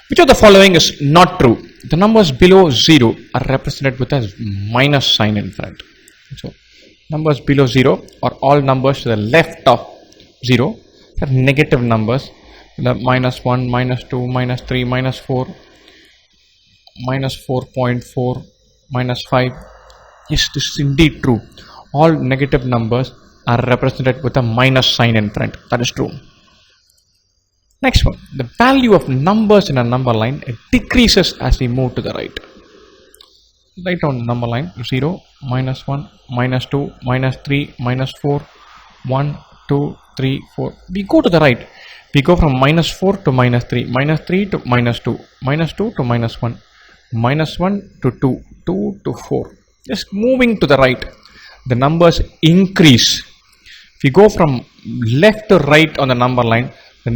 Which of the following is not true? The numbers below 0 are represented with a minus sign in front. So, numbers below 0 are all numbers to the left of 0. They are negative numbers. The minus 1, minus 2, minus 3, minus 4, minus 4.4, minus 5. Yes, this is indeed true. All negative numbers are represented with a minus sign in front. That is true. Next one, the value of numbers in a number line decreases as we move to the right. Write down the number line 0, minus 1, minus 2, minus 3, minus 4, 1, 2, 3, 4. We go to the right. We go from minus 4 to minus 3, minus 3 to minus 2, minus 2 to minus 1, minus 1 to 2, 2 to 4. Just moving to the right. The numbers increase. If you go from left to right on the number line, the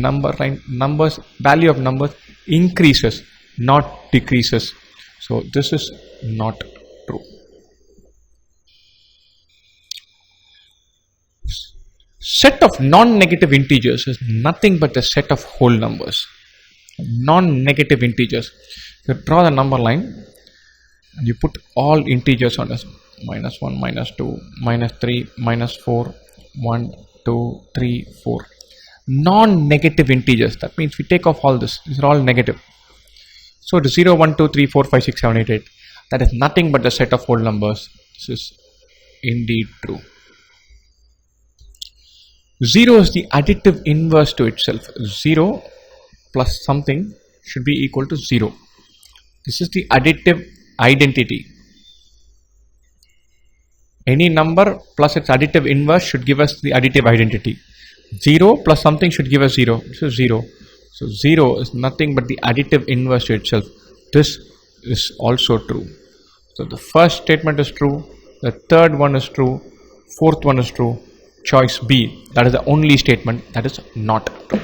value of numbers increases, not decreases. So this is not true. Set of non-negative integers is nothing but the set of whole numbers. Non-negative integers. You draw the number line and you put all integers on this. Minus 1, minus 2, minus 3, minus 4, 1, 2, 3, 4. Non-negative integers. That means we take off all this. These are all negative. So it is 0, 1, 2, 3, 4, 5, 6, 7, 8, 8. That is nothing but the set of whole numbers. This is indeed true. 0 is the additive inverse to itself. 0 plus something should be equal to 0. This is the additive identity. Any number plus its additive inverse should give us the additive identity. 0 plus something should give us 0. This is 0. So 0 is nothing but the additive inverse to itself. This is also true. So the first statement is true. The third one is true. Fourth one is true. Choice B. That is the only statement that is not true.